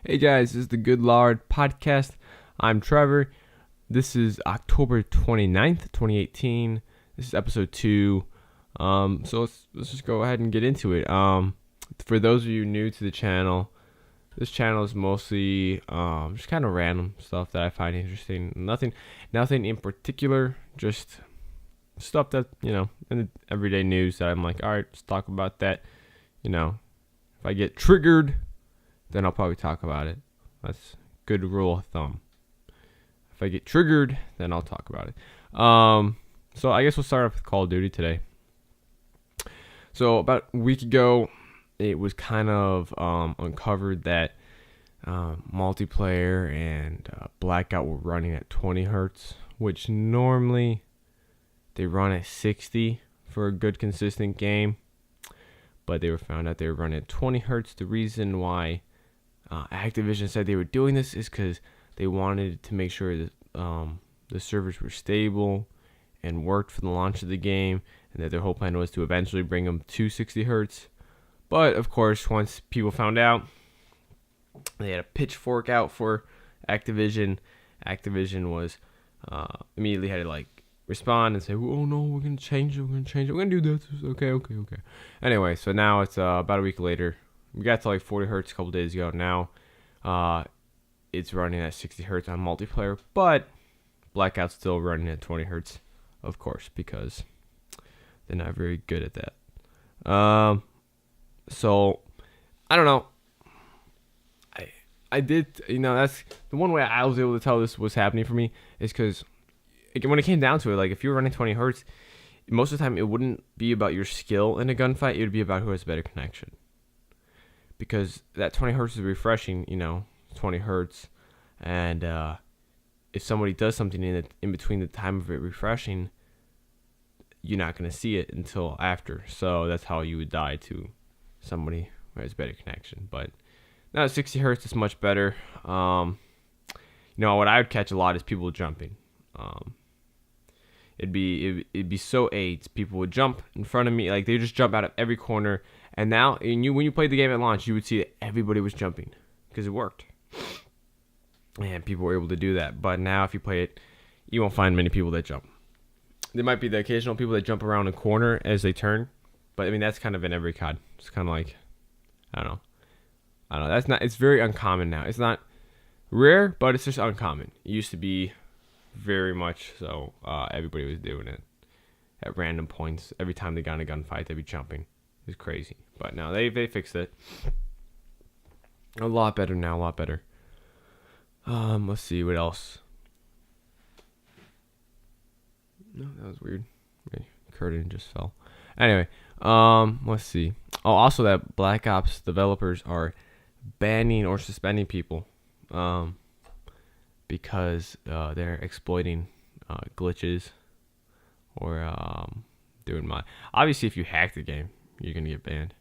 Hey guys, this is the Good Lard podcast. I'm Trevor. This is October 29th, 2018. This is episode 2. So let's just go ahead and get into it. For those of you new to the channel, this channel is mostly just kind of random stuff that I find interesting. Nothing in particular, just stuff that, in the everyday news that I'm like, all right, let's talk about that. If I get triggered, then I'll probably talk about it. That's a good rule of thumb. If I get triggered, then I'll talk about it. So I guess we'll start off with Call of Duty today. So about a week ago, it was kind of uncovered that multiplayer and Blackout were running at 20 hertz, which normally they run at 60 for a good consistent game. But they were found out they were running at 20 hertz. The reason why Activision said they were doing this is because they wanted to make sure that the servers were stable and worked for the launch of the game, and that their whole plan was to eventually bring them to 60 hertz. But of course, once people found out, they had a pitchfork out for Activision. Activision was immediately had to respond and say, "Oh no, we're gonna change it. We're gonna do this. Okay." Anyway, so now it's about a week later. We got to 40 hertz a couple days ago. Now, it's running at 60 hertz on multiplayer, but Blackout's still running at 20 hertz, of course, because they're not very good at that. So I don't know. I did, that's the one way I was able to tell this was happening for me is because when it came down to it, if you were running 20 hertz, most of the time it wouldn't be about your skill in a gunfight. It would be about who has better connection. Because that 20 hertz is refreshing, 20 hertz. And if somebody does something in between the time of it refreshing, you're not going to see it until after. So that's how you would die to somebody who has better connection. But now at 60 hertz is much better. What I would catch a lot is people jumping. It'd be so AIDS. People would jump in front of me, they just jump out of every corner. And now, when you played the game at launch, you would see that everybody was jumping because it worked, and people were able to do that. But now, if you play it, you won't find many people that jump. There might be the occasional people that jump around a corner as they turn, but that's kind of in every COD. It's kind of I don't know. That's not. It's very uncommon now. It's not rare, but it's just uncommon. It used to be very much so. Everybody was doing it at random points. Every time they got in a gunfight, they'd be jumping. It was crazy. But now they fixed it. A lot better now. A lot better. Let's see what else. No, that was weird. Okay, curtain just fell. Anyway, let's see. Oh, also that Black Ops developers are banning or suspending people, because they're exploiting glitches or doing mod. Obviously, if you hack the game, you're gonna get banned.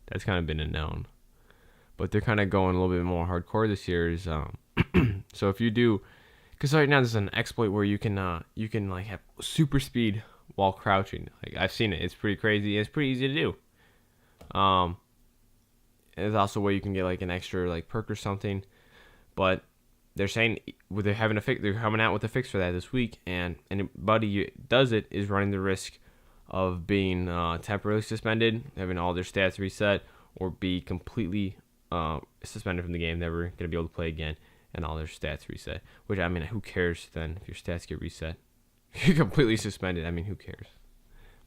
That's kind of been a known. But they're kind of going a little bit more hardcore this year. Is so if you do, because right now there's an exploit where you can have super speed while crouching. I've seen it. It's pretty crazy. It's pretty easy to do. There's also a way you can get an extra perk or something, but they're saying they're having a fix. They're coming out with a fix for that this week, and anybody who does it is running the risk of being temporarily suspended, having all their stats reset, or be completely suspended from the game, never going to be able to play again, and all their stats reset. Which, who cares then if your stats get reset? If you're completely suspended, who cares?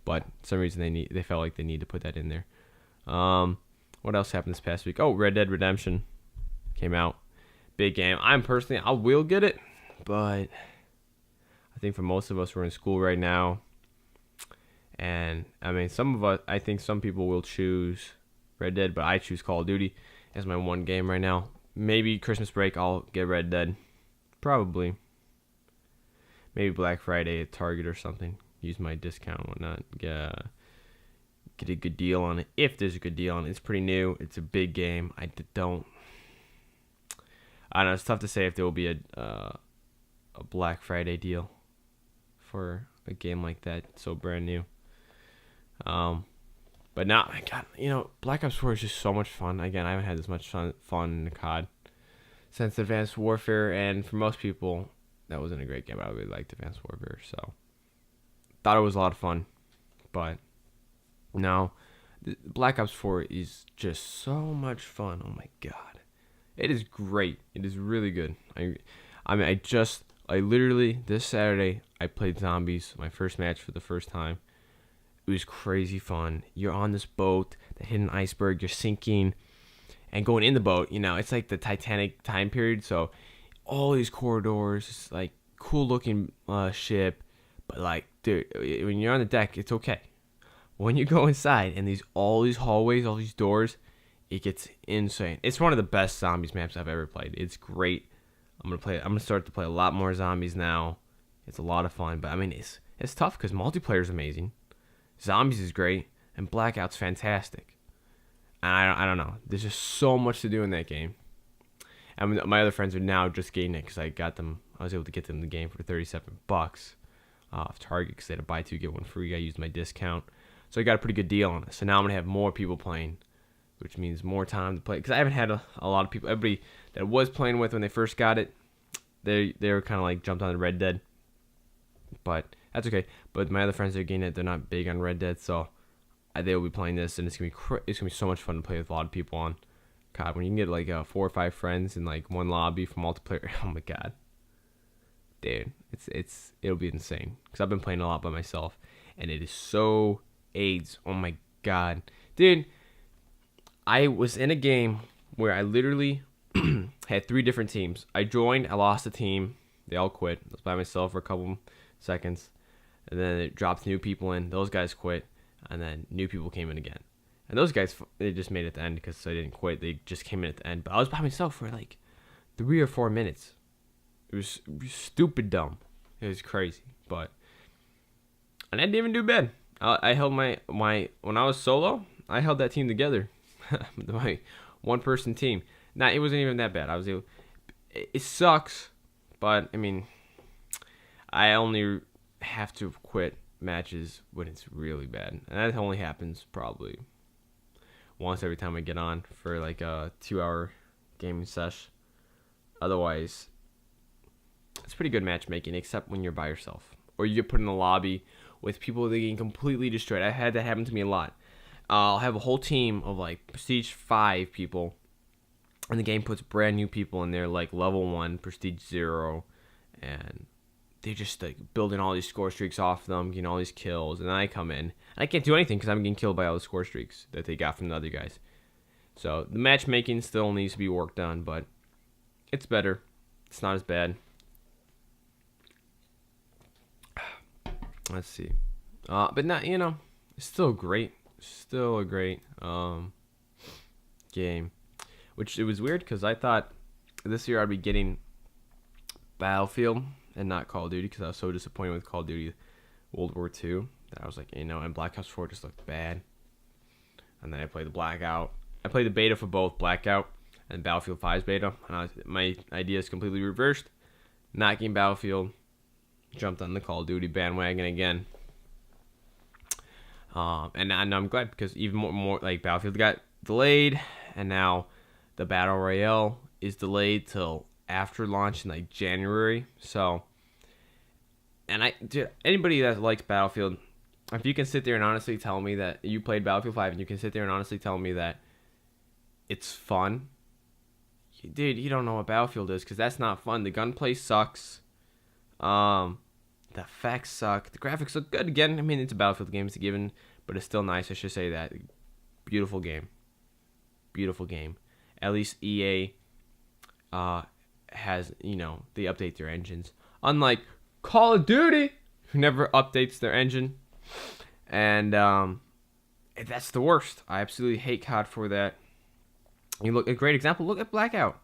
But for some reason they felt like they need to put that in there. What else happened this past week? Oh, Red Dead Redemption came out. Big game. I will get it, but I think for most of us, we're in school right now. And some of us, I think some people will choose Red Dead, but I choose Call of Duty as my one game right now. Maybe Christmas break, I'll get Red Dead. Probably. Maybe Black Friday at Target or something. Use my discount and whatnot. Get a good deal on it. If there's a good deal on it. It's pretty new. It's a big game. I don't know. It's tough to say if there will be a Black Friday deal for a game like that. It's so brand new. But now, God, Black Ops 4 is just so much fun. Again, I haven't had this much fun in COD. since Advanced Warfare, and for most people, that wasn't a great game. But I really liked Advanced Warfare, so thought it was a lot of fun. But no, Black Ops 4 is just so much fun. Oh my god, it is great. It is really good. I mean, I literally this Saturday I played zombies, my first match for the first time. It was crazy fun. You're on this boat that hit an iceberg. You're sinking, and going in the boat, it's like the Titanic time period. So all these corridors, it's like cool looking ship, but like, dude, when you're on the deck, it's okay. When you go inside and all these hallways, all these doors, it gets insane. It's one of the best zombies maps I've ever played. It's great. I'm gonna start to play a lot more zombies now. It's a lot of fun, but I mean, it's tough because multiplayer is amazing. Zombies is great, and Blackout's fantastic. And I don't know. There's just so much to do in that game. And my other friends are now just getting it because I was able to get them the game for $37 off Target because they had a buy two get one free. I used my discount, so I got a pretty good deal on it. So now I'm gonna have more people playing, which means more time to play. Because I haven't had a lot of people. Everybody that I was playing with when they first got it, they were kind of like jumped on the Red Dead. But that's okay. But my other friends that are getting it, they're not big on Red Dead, so they will be playing this, and it's gonna be so much fun to play with a lot of people on. God, when you can get like 4 or 5 friends in like one lobby for multiplayer, oh my god, dude, it'll be insane. Because I've been playing a lot by myself, and it is so AIDS. Oh my god, dude, I was in a game where I literally had 3 different teams. I joined, I lost a team, they all quit. I was by myself for a couple seconds, and then it dropped new people in. Those guys quit, and then new people came in again. And those guys, they just made it at the end because they didn't quit. They just came in at the end. But I was by myself for like 3 or 4 minutes. It was stupid dumb. It was crazy. And I didn't even do bad. I held my when I was solo, I held that team together. My 1-person team. Nah, it wasn't even that bad. It sucks, but I mean, I only have to quit matches when it's really bad, and that only happens probably once every time I get on for like a 2-hour gaming sesh. Otherwise, it's pretty good matchmaking, except when you're by yourself or you get put in a lobby with people that get completely destroyed. I had that happen to me a lot. I'll have a whole team of like prestige 5 people, and the game puts brand new people in there like level 1, prestige 0, and they're just like building all these score streaks off them, getting all these kills, and then I come in and I can't do anything because I'm getting killed by all the score streaks that they got from the other guys. So the matchmaking still needs to be worked on, but it's better. It's not as bad. Let's see, but not it's still great. Still a great game. Which it was weird because I thought this year I'd be getting Battlefield and not Call of Duty because I was so disappointed with Call of Duty World War II that I was like, and Black Ops 4 just looked bad. And then I played the Blackout. I played the beta for both Blackout and Battlefield 5's beta. And my idea is completely reversed. Not getting Battlefield. Jumped on the Call of Duty bandwagon again. And I'm glad because even more like Battlefield got delayed, and now the Battle Royale is delayed till after launch in like January. So, and dude, anybody that likes Battlefield, if you can sit there and honestly tell me that you played Battlefield 5 and you can sit there and honestly tell me that it's fun, dude, you don't know what Battlefield is because that's not fun. The gunplay sucks. The effects suck. The graphics look good. Again, I mean, it's a Battlefield game. It's a given, but it's still nice. I should say that. Beautiful game. Beautiful game. At least EA has, they update their engines. Unlike Call of Duty, who never updates their engine. And that's the worst. I absolutely hate COD for that. You look a great example. Look at Blackout.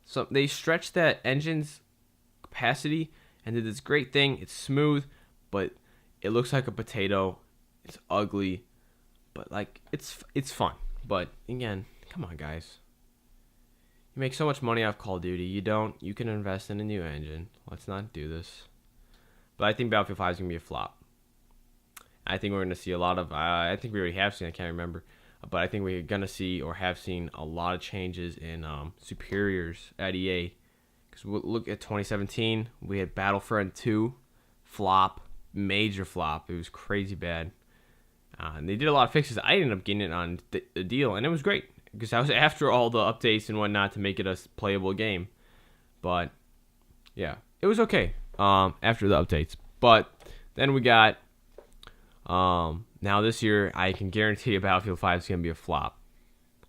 So they stretched that engine's capacity and did this great thing. It's smooth, but it looks like a potato. It's ugly, but like it's fun. But again, come on, guys. You make so much money off Call of Duty. You can invest in a new engine. Let's not do this. But I think Battlefield 5 is gonna be a flop. I think we're gonna see a lot of. I think we already have seen. I can't remember, But I think we're gonna see or have seen a lot of changes in superiors at EA. Because we'll look at 2017, we had Battlefront 2 flop, major flop. It was crazy bad. And they did a lot of fixes. I ended up getting it on the deal, and it was great because I was after all the updates and whatnot to make it a playable game. But yeah, it was okay after the updates. But then we got now this year, I can guarantee you Battlefield 5 is gonna be a flop.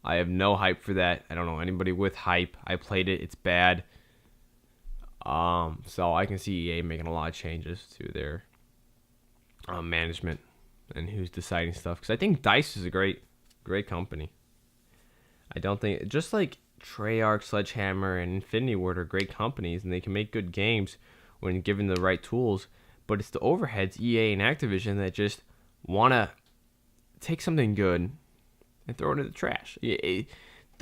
I have no hype for that. I don't know anybody with hype. I played it. It's bad. So I can see EA making a lot of changes to their management and who's deciding stuff. Because I think DICE is a great company. I don't think, just like Treyarch, Sledgehammer, and Infinity Ward are great companies, and they can make good games when given the right tools. But it's the overheads, EA and Activision, that just want to take something good and throw it in the trash. They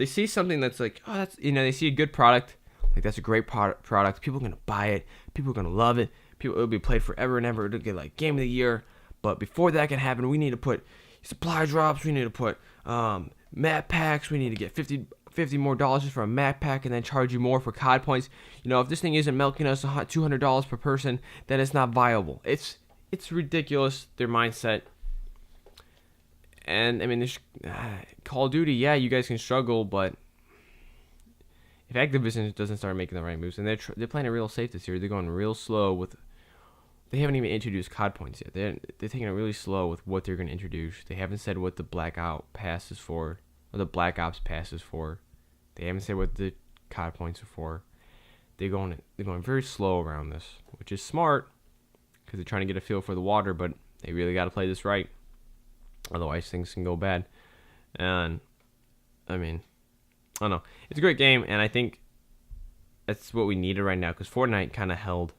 see something that's like, oh, that's, they see a good product. Like, that's a great product. People are going to buy it. People are going to love it. It'll be played forever and ever. It'll get like Game of the Year. But before that can happen, we need to put supply drops. We need to put map packs. We need to get $50 more just for a map pack and then charge you more for COD points. If this thing isn't milking us $200 per person, then it's not viable. It's ridiculous, their mindset. And, I mean, Call of Duty, yeah, you guys can struggle, but if Activision doesn't start making the right moves, and they're playing it real safe this year, they're going real slow with. They haven't even introduced COD points yet. They're taking it really slow with what they're going to introduce. They haven't said what the Blackout Pass is for, or the Black Ops Pass is for. They haven't said what the COD points are for. They're going very slow around this, which is smart because they're trying to get a feel for the water. But they really got to play this right, otherwise things can go bad. And I mean, I don't know. It's a great game, and I think that's what we needed right now because Fortnite kind of held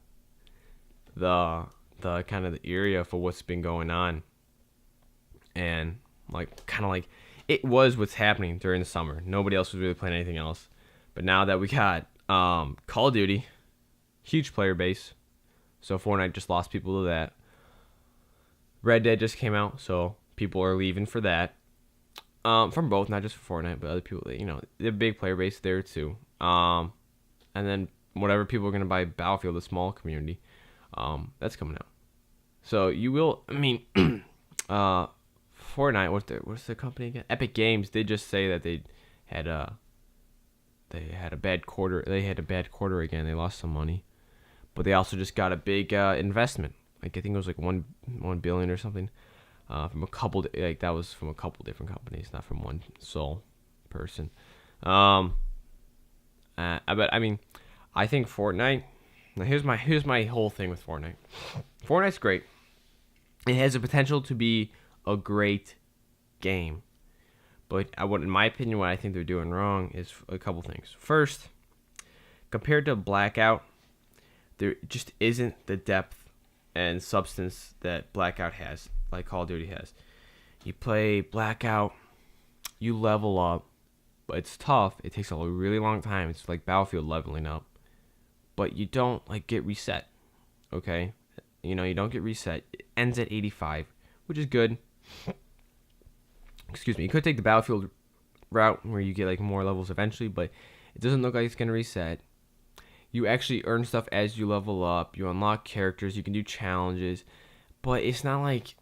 the kind of the area for what's been going on, and kind of it was what's happening during the summer. Nobody else was really playing anything else, but now that we got Call of Duty, huge player base, so Fortnite just lost people to that. Red Dead just came out, so people are leaving for that. From both, not just for Fortnite, but other people. The big player base there too. And then whatever people are gonna buy Battlefield, the small community, that's coming out. So you will. I mean, Fortnite. What's the company again? Epic Games. They just say that they had a bad quarter. They had a bad quarter again. They lost some money, but they also just got a big investment. I think it was like $1 billion or something. From a couple, that was from a couple different companies, not from one sole person. But I mean, I think Fortnite. Now here's my whole thing with Fortnite. Fortnite's great. It has the potential to be a great game, but in my opinion, what I think they're doing wrong is a couple things. First, compared to Blackout, there just isn't the depth and substance that Blackout has, like Call of Duty has. You play Blackout, you level up, but it's tough. It takes a really long time. It's like Battlefield leveling up, but you don't get reset. Okay, you don't get reset. It ends at 85, which is good. Excuse me. You could take the Battlefield route where you get more levels eventually, but it doesn't look like it's gonna reset. You actually earn stuff as you level up. You unlock characters. You can do challenges, but it's not like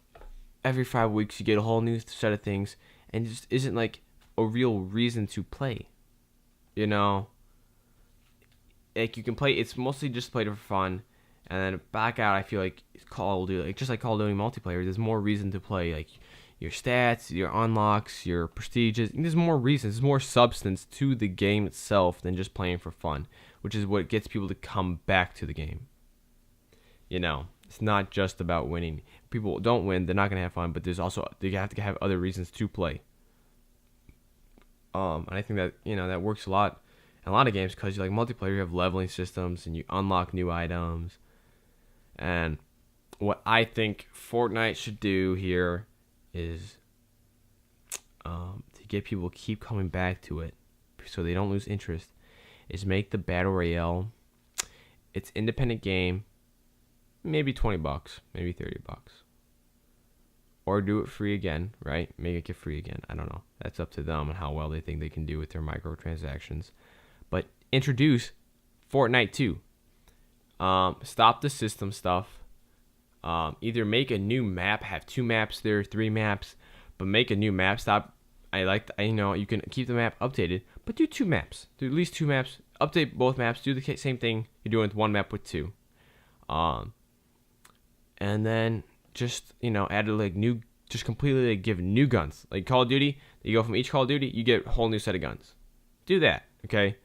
every 5 weeks you get a whole new set of things, and it just isn't a real reason to play. You can play. It's mostly just played for fun, and then back out. I feel like Call of Duty, just like Call of Duty multiplayer. There's more reason to play, your stats, your unlocks, your prestiges. There's more reasons. There's more substance to the game itself than just playing for fun, which is what gets people to come back to the game. It's not just about winning. People don't win, they're not gonna have fun, but there's also they have to have other reasons to play. And I think that that works a lot in a lot of games because you multiplayer, you have leveling systems and you unlock new items. And what I think Fortnite should do here is to get people to keep coming back to it, so they don't lose interest, is make the Battle Royale. It's independent game. Maybe $20, maybe $30. or do it free again, right? Make it free again. I don't know. That's up to them and how well they think they can do with their microtransactions. But introduce Fortnite 2. Stop the system stuff. Either make a new map, have 2 maps there, 3 maps, but make a new map. Stop. You can keep the map updated, but do 2 maps. Do at least 2 maps. Update both maps. Do the same thing you're doing with 1 map with 2. And then just add just completely give new guns. Like Call of Duty, you go from each Call of Duty, you get a whole new set of guns. Do that, okay?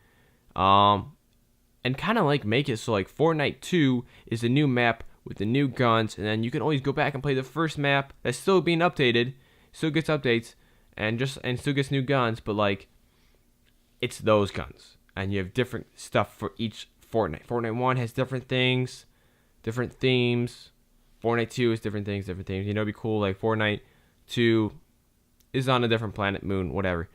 And kind of make it so Fortnite 2 is the new map with the new guns, and then you can always go back and play the first map that's still being updated, still gets updates, and still gets new guns, but it's those guns, and you have different stuff for each Fortnite. Fortnite 1 has different things, different themes. Fortnite 2 is different things. It'd be cool. Fortnite 2 is on a different planet, moon, whatever.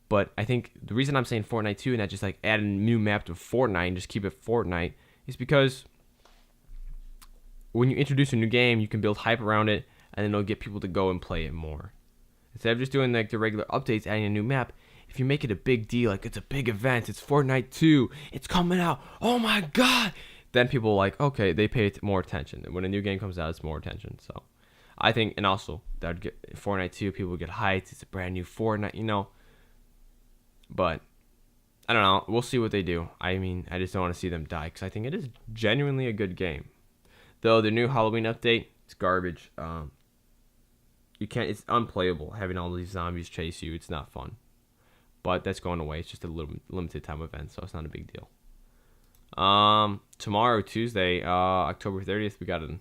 But I think the reason I'm saying Fortnite 2 and not just add a new map to Fortnite and just keep it Fortnite is because when you introduce a new game, you can build hype around it, and then it'll get people to go and play it more. Instead of just doing the regular updates, adding a new map, if you make it a big deal, it's a big event, it's Fortnite 2, it's coming out, oh my god, then people okay, they pay more attention. When a new game comes out, it's more attention. So I think, and also that would get Fortnite 2, people would get hyped. It's a brand new Fortnite, But I don't know. We'll see what they do. I just don't want to see them die because I think it is genuinely a good game. Though the new Halloween update, it's garbage. It's unplayable having all these zombies chase you. It's not fun. But that's going away. It's just a little limited time event, so it's not a big deal. Tomorrow, Tuesday, October 30th, we got an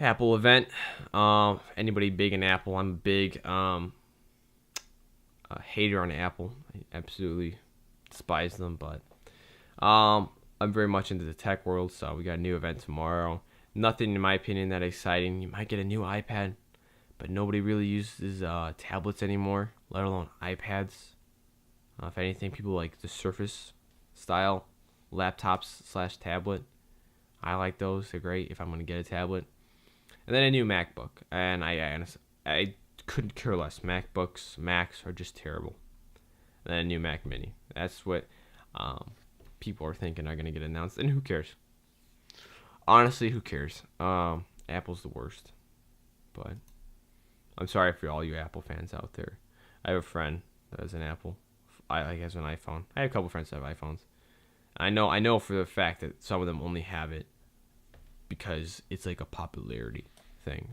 Apple event. Anybody big in Apple? I'm a big hater on Apple. I absolutely despise them, but I'm very much into the tech world, so we got a new event tomorrow. Nothing, in my opinion, that exciting. You might get a new iPad, but nobody really uses tablets anymore, let alone iPads. If anything, people like the Surface style laptops / tablet. I like those. They're great if I'm going to get a tablet. And then a new MacBook. And I couldn't care less. Macs are just terrible. And then a new Mac Mini. That's what people are thinking are going to get announced. And who cares? Honestly, who cares? Apple's the worst. But I'm sorry for all you Apple fans out there. I have a friend that has an Apple. I has an iPhone. I have a couple friends that have iPhones. I know for the fact that some of them only have it because it's a popularity thing.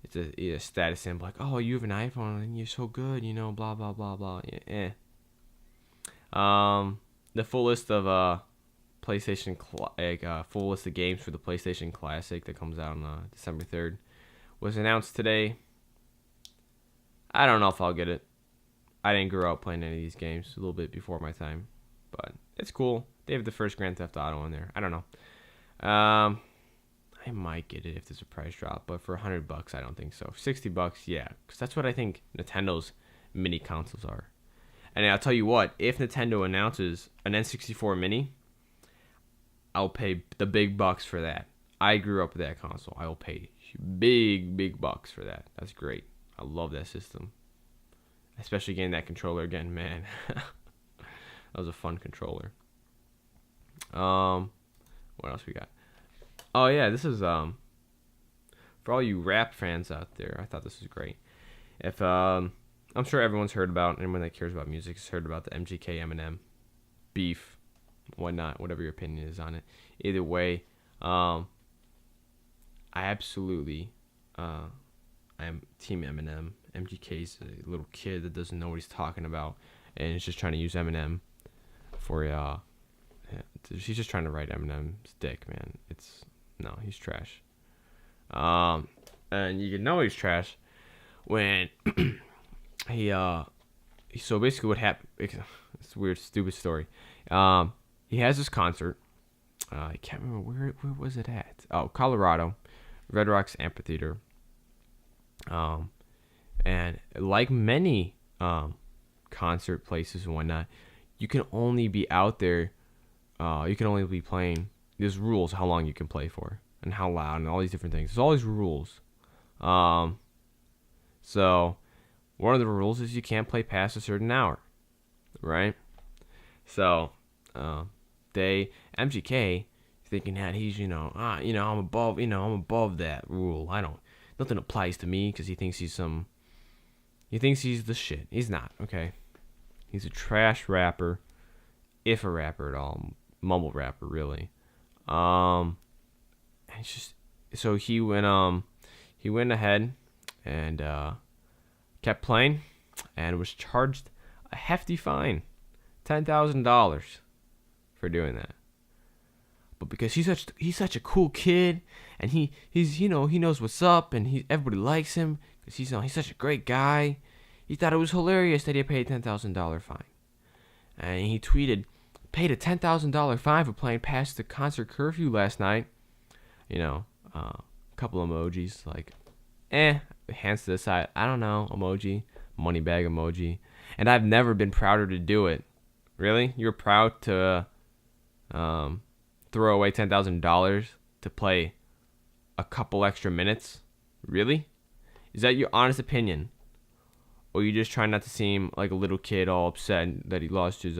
It's a status symbol, oh, you have an iPhone and you're so good, blah blah blah blah. Yeah. The full list of PlayStation full list of games for the PlayStation Classic that comes out on December 3rd was announced today. I don't know if I'll get it. I didn't grow up playing any of these games. A little bit before my time. But it's cool. They have the first Grand Theft Auto in there. I don't know. I might get it if there's a price drop, but for $100, I don't think so. $60, yeah, because that's what I think Nintendo's mini consoles are. And I'll tell you what, if Nintendo announces an N64 mini, I'll pay the big bucks for that. I grew up with that console. I will pay big bucks for that. That's great. I love that system. Especially getting that controller again, man. That was a fun controller. What else we got? Oh yeah, this is for all you rap fans out there. I thought this was great. If I'm sure everyone's heard about, anyone that cares about music has heard about the MGK Eminem beef, whatnot, whatever your opinion is on it. Either way, I absolutely I am Team Eminem. MGK's a little kid that doesn't know what he's talking about, and is just trying to use Eminem for he's just trying to ride Eminem's dick, man. He's trash. And you can know he's trash when so basically what happened, it's a weird stupid story. He has this concert. I can't remember where was it at. Oh, Colorado, Red Rocks Amphitheater. And like many concert places and whatnot, you can only be out there. You can only be playing. There's rules how long you can play for and how loud and all these different things. There's all these rules. So one of the rules is you can't play past a certain hour, right? So MGK thinking that he's I'm above that rule. Nothing applies to me because he thinks he's the shit. He's not, okay? He's a trash rapper, if a rapper at all, mumble rapper really. And it's just so he went ahead and kept playing and was charged a hefty fine, $10,000 for doing that. But because he's such a cool kid and he knows what's up and everybody likes him because he's such a great guy, he thought it was hilarious that he paid a $10,000 fine. And he tweeted, paid a $10,000 fine for playing past the concert curfew last night. A couple emojis like, hands to the side, I don't know, emoji, money bag emoji. And I've never been prouder to do it. Really? You're proud to throw away $10,000 to play a couple extra minutes? Really? Is that your honest opinion? Or you just trying not to seem like a little kid all upset that he lost his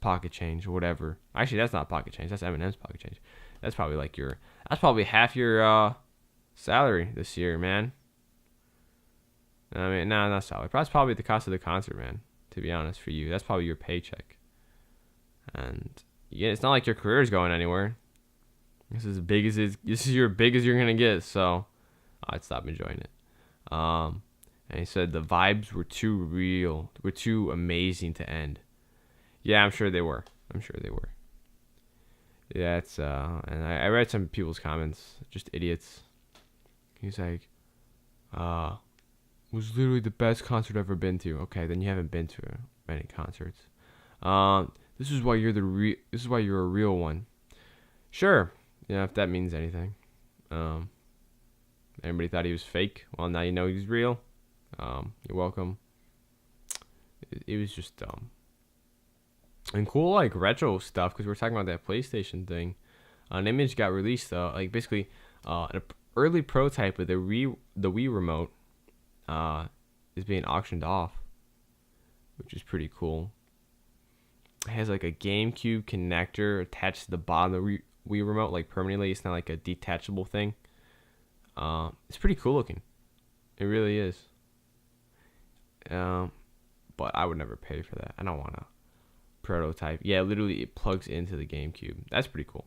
pocket change or whatever? Actually, that's not pocket change. That's Eminem's pocket change. That's probably half your salary this year, man. I mean, not salary. That's probably the cost of the concert, man. To be honest, for you, that's probably your paycheck. And yeah, it's not like your career is going anywhere. This is your big as you're gonna get. So I'd stop enjoying it. And he said the vibes were too real, were too amazing to end. Yeah, I'm sure they were. Yeah, it's and I read some people's comments, just idiots. He's like, was literally the best concert I've ever been to. Okay, then you haven't been to many concerts. This is why you're a real one. Sure, if that means anything. Everybody thought he was fake. Well, now you know he's real. You're welcome. It was just dumb. And cool, like, retro stuff, because we're talking about that PlayStation thing. An image got released, basically, an early prototype of the Wii remote is being auctioned off, which is pretty cool. It has, like, a GameCube connector attached to the bottom of the Wii remote, like, permanently. It's not, like, a detachable thing. It's pretty cool looking. It really is. But I would never pay for that. I don't want to prototype. Yeah, literally it plugs into the GameCube. That's pretty cool.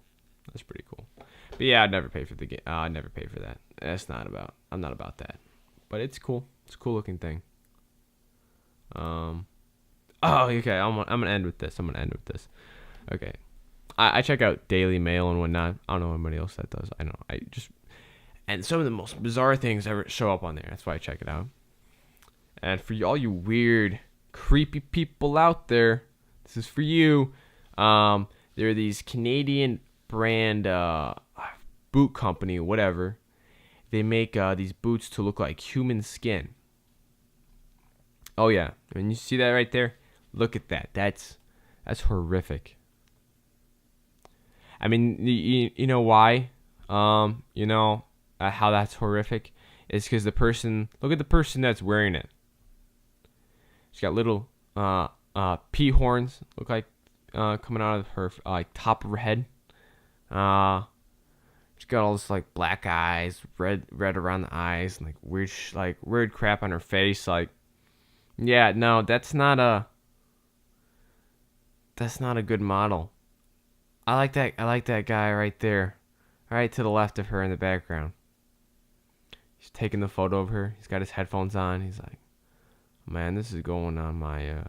But yeah, I'd never pay for the game. I'd never pay for that. I'm not about that. But it's cool. It's a cool looking thing. Okay. I'm gonna end with this. Okay. I check out Daily Mail and whatnot. I don't know anybody else that does. I know. And some of the most bizarre things ever show up on there. That's why I check it out. And for all you weird, creepy people out there, this is for you. There are these Canadian brand boot company, whatever. They make these boots to look like human skin. Oh yeah, and you see that right there? Look at that. That's horrific. I mean, you know why? How that's horrific? It's because look at the person that's wearing it. She's got little pea horns, look like coming out of her top of her head. She's got all this like black eyes, red around the eyes, and like weird crap on her face. Like, yeah, no, that's not a good model. I like that guy right there, right to the left of her in the background. He's taking the photo of her. He's got his headphones on. He's like, man, this is going on my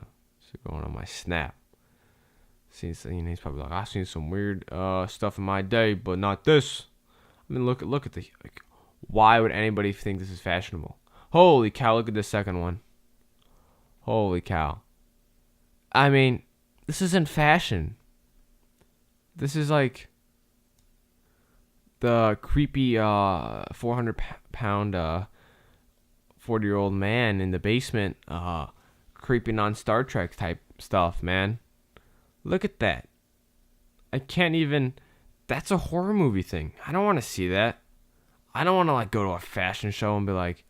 Snap. He's probably like, I've seen some weird stuff in my day, but not this. I mean, look at the. Like, why would anybody think this is fashionable? Holy cow! Look at the second one. Holy cow! I mean, this isn't fashion. This is like the creepy 400-pound 40-year-old man in the basement creeping on Star Trek type stuff, man. Look at that. I can't even. That's a horror movie thing. I don't want to see that. I don't want to like go to a fashion show and be like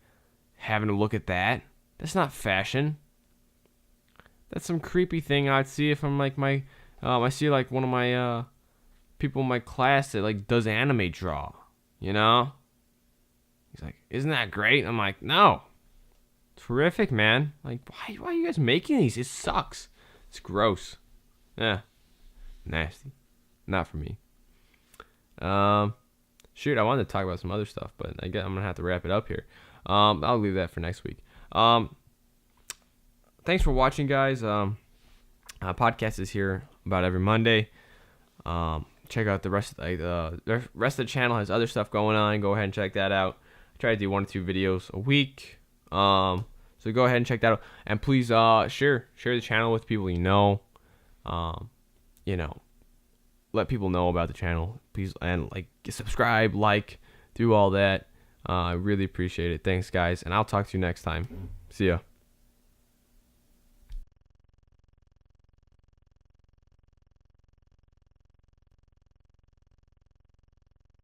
having to look at that. That's not fashion. That's some creepy thing I'd see if I'm like I see like one of my people in my class that like does anime draw, you know? He's like, isn't that great? I'm like, no. Terrific, man. Like, why are you guys making these? It sucks. It's gross. Yeah. Nasty. Not for me. Shoot, I wanted to talk about some other stuff, but I guess I'm gonna have to wrap it up here. I'll leave that for next week. Thanks for watching, guys. Podcast is here about every Monday. Check out the rest. The rest of the channel has other stuff going on. Go ahead and check that out. I try to do 1 or 2 videos a week. So go ahead and check that out. And please, share the channel with people you know. Let people know about the channel, please, and like subscribe, do all that. I really appreciate it. Thanks, guys, and I'll talk to you next time. See ya.